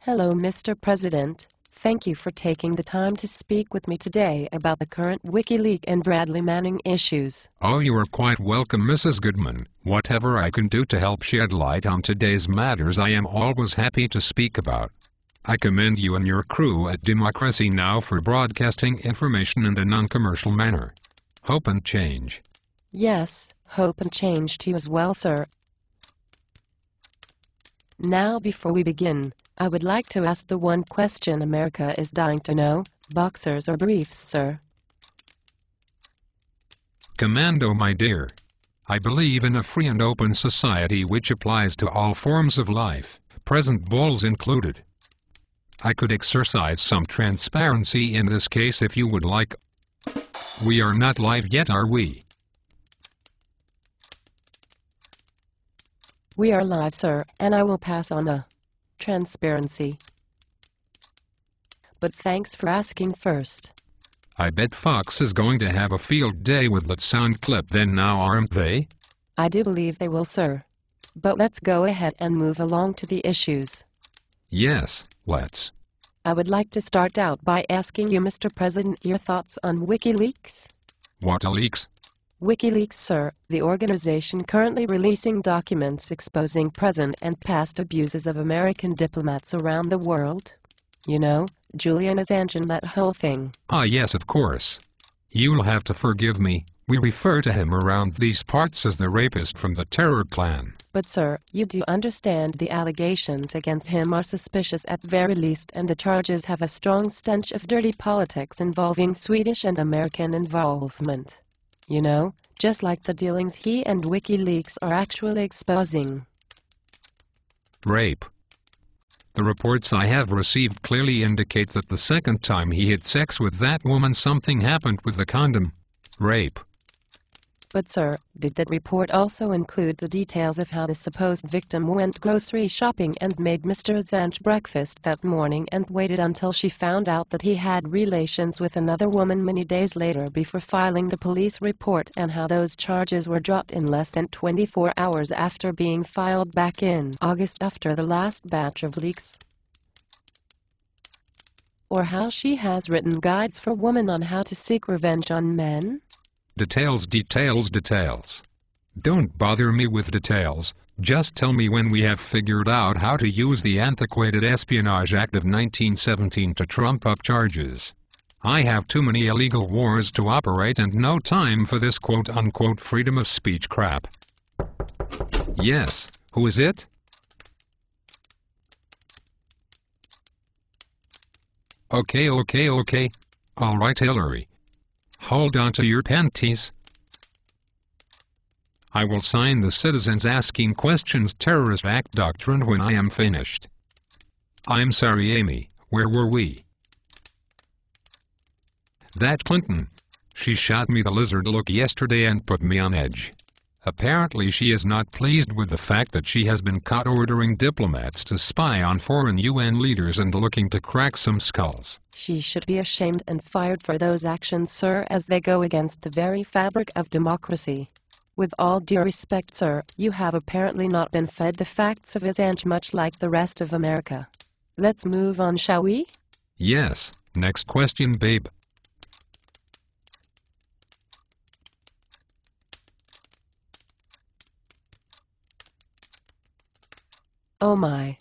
Hello, Mr. President. Thank you for taking the time to speak with me today about the current WikiLeaks and Bradley Manning issues. Oh, you are quite welcome, Mrs. Goodman. Whatever I can do to help shed light on today's matters, I am always happy to speak about. I commend you and your crew at Democracy Now! For broadcasting information in a non-commercial manner. Hope and change. Yes, hope and change to you as well, sir. Now, before we begin, I would like to ask the one question America is dying to know: boxers or briefs, sir? Commando, my dear. I believe in a free and open society which applies to all forms of life, present bulls included. I could exercise some transparency in this case if you would like. We are not live yet, are we? We are live, sir, and I will pass on a transparency. But thanks for asking first. I bet Fox is going to have a field day with that sound clip then now, aren't they? I do believe they will, sir. But let's go ahead and move along to the issues. Yes, let's. I would like to start out by asking you, Mr. President, your thoughts on WikiLeaks? What leaks? WikiLeaks, sir, the organization currently releasing documents exposing present and past abuses of American diplomats around the world. You know, Julian Assange and that whole thing. Ah, yes, of course. You'll have to forgive me. We refer to him around these parts as the rapist from the terror clan. But sir, you do understand the allegations against him are suspicious at very least, and the charges have a strong stench of dirty politics involving Swedish and American involvement. You know, just like the dealings he and WikiLeaks are actually exposing. Rape. The reports I have received clearly indicate that the second time he had sex with that woman, something happened with the condom. Rape. But sir, did that report also include the details of how the supposed victim went grocery shopping and made Mr. Assange breakfast that morning and waited until she found out that he had relations with another woman many days later before filing the police report, and how those charges were dropped in less than 24 hours after being filed back in August after the last batch of leaks? Or how she has written guides for women on how to seek revenge on men? Details, details, details. Don't bother me with details, just tell me when we have figured out how to use the antiquated Espionage Act of 1917 to trump up charges. I have too many illegal wars to operate and no time for this quote-unquote freedom of speech crap. Yes, who is it? Okay. All right, Hillary. Hold on to your panties. I will sign the Citizens Asking Questions Terrorist Act doctrine when I am finished. I'm sorry, Amy, where were we? That Clinton. She shot me the lizard look yesterday and put me on edge. Apparently she is not pleased with the fact that she has been caught ordering diplomats to spy on foreign UN leaders and looking to crack some skulls. She should be ashamed and fired for those actions, sir, as they go against the very fabric of democracy. With all due respect, sir, you have apparently not been fed the facts of Assange, much like the rest of America. Let's move on, shall we? Yes, next question, babe. Oh my.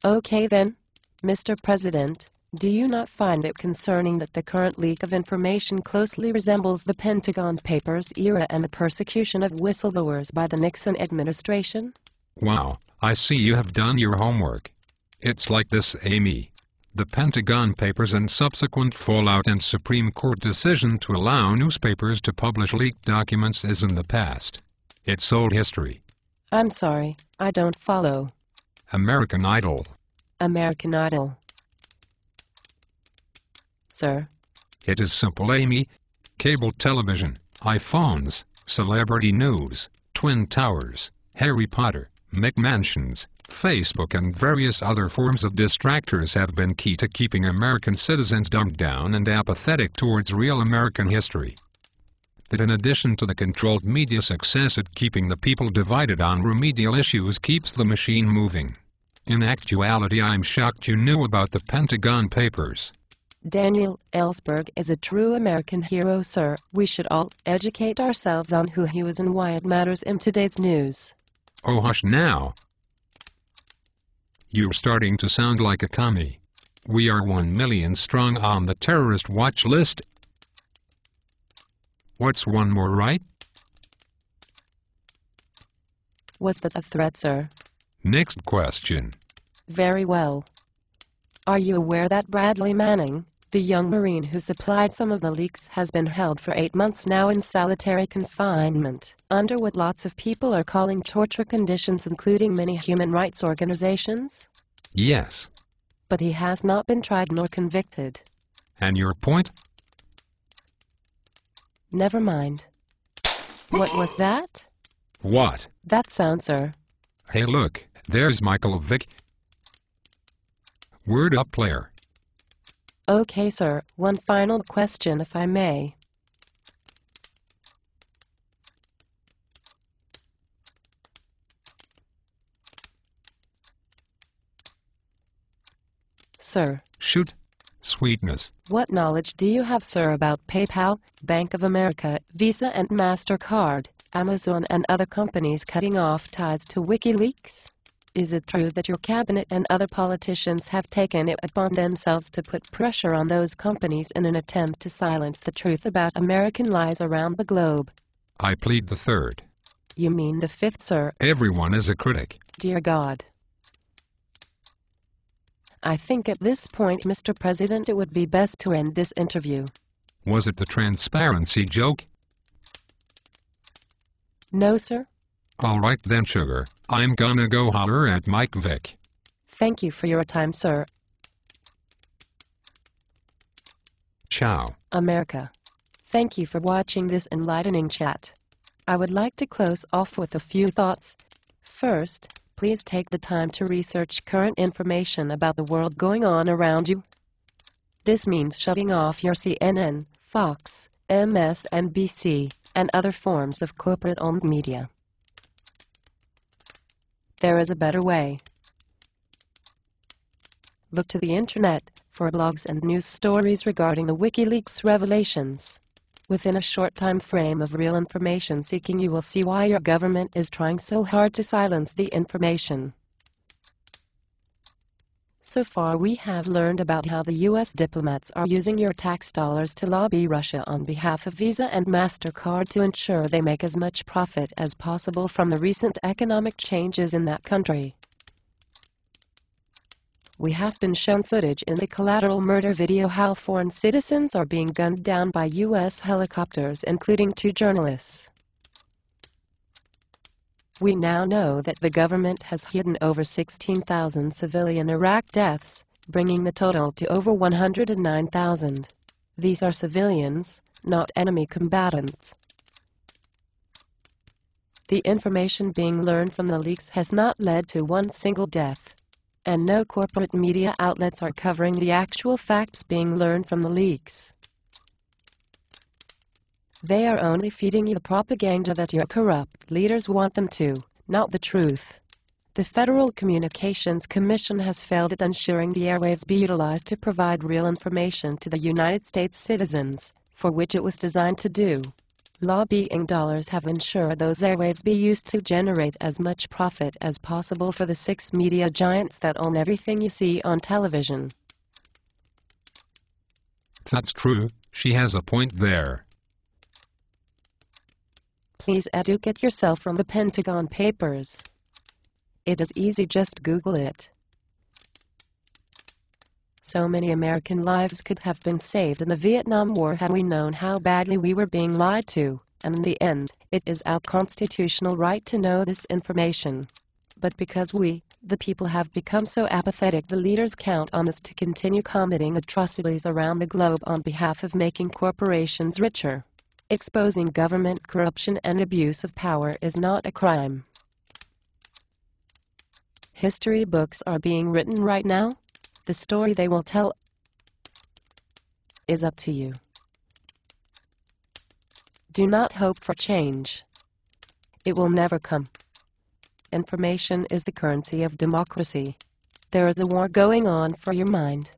Okay then. Mr. President, do you not find it concerning that the current leak of information closely resembles the Pentagon Papers era and the persecution of whistleblowers by the Nixon administration? Wow, I see you have done your homework. It's like this, Amy. The Pentagon Papers and subsequent fallout and Supreme Court decision to allow newspapers to publish leaked documents is in the past. It's old history. I'm sorry, I don't follow. American Idol. American Idol. Sir? It is simple, Amy. Cable television, iPhones, celebrity news, Twin Towers, Harry Potter, McMansions, Facebook and various other forms of distractors have been key to keeping American citizens dumbed down and apathetic towards real American history. That in addition to the controlled media success at keeping the people divided on remedial issues keeps the machine moving. In actuality, I'm shocked you knew about the Pentagon Papers. Daniel Ellsberg is a true American hero, sir. We should all educate ourselves on who he was and why it matters in today's news. Oh, hush now. You're starting to sound like a commie. We are 1 million strong on the terrorist watch list. What's one more, right? Was that a threat, sir? Next question. Very well. Are you aware that Bradley Manning, the young Marine who supplied some of the leaks, has been held for 8 months now in solitary confinement, under what lots of people are calling torture conditions, including many human rights organizations? Yes. But he has not been tried nor convicted. And your point? Never mind. What was that? What? That sound, sir. Hey, look, there's Michael Vick. Word up, player. Okay, sir. One final question, if I may. Sir. Shoot. Sweetness. What knowledge do you have, sir, about PayPal, Bank of America, Visa and MasterCard, Amazon and other companies cutting off ties to WikiLeaks? Is it true that your cabinet and other politicians have taken it upon themselves to put pressure on those companies in an attempt to silence the truth about American lies around the globe? I plead the third. You mean the fifth, sir? Everyone is a critic. Dear God. I think at this point, Mr. President, it would be best to end this interview. Was it the transparency joke? No, sir. All right then, sugar. I'm gonna go holler at Mike Vick. Thank you for your time, sir. Ciao. America. Thank you for watching this enlightening chat. I would like to close off with a few thoughts. First, please take the time to research current information about the world going on around you. This means shutting off your CNN, Fox, MSNBC, and other forms of corporate-owned media. There is a better way. Look to the internet for blogs and news stories regarding the WikiLeaks revelations. Within a short time frame of real information seeking, you will see why your government is trying so hard to silence the information. So far, we have learned about how the U.S. diplomats are using your tax dollars to lobby Russia on behalf of Visa and MasterCard to ensure they make as much profit as possible from the recent economic changes in that country. We have been shown footage in the collateral murder video how foreign citizens are being gunned down by U.S. helicopters, including 2 journalists. We now know that the government has hidden over 16,000 civilian Iraq deaths, bringing the total to over 109,000. These are civilians, not enemy combatants. The information being learned from the leaks has not led to one single death. And no corporate media outlets are covering the actual facts being learned from the leaks. They are only feeding you the propaganda that your corrupt leaders want them to, not the truth. The Federal Communications Commission has failed at ensuring the airwaves be utilized to provide real information to the United States citizens, for which it was designed to do. Lobbying dollars have ensured those airwaves be used to generate as much profit as possible for the 6 media giants that own everything you see on television. That's true. She has a point there. Please educate yourself from the Pentagon Papers. It is easy, just Google it. So many American lives could have been saved in the Vietnam War had we known how badly we were being lied to, and in the end, it is our constitutional right to know this information. But because we, the people, have become so apathetic, the leaders count on us to continue committing atrocities around the globe on behalf of making corporations richer. Exposing government corruption and abuse of power is not a crime. History books are being written right now. The story they will tell is up to you. Do not hope for change. It will never come. Information is the currency of democracy. There is a war going on for your mind.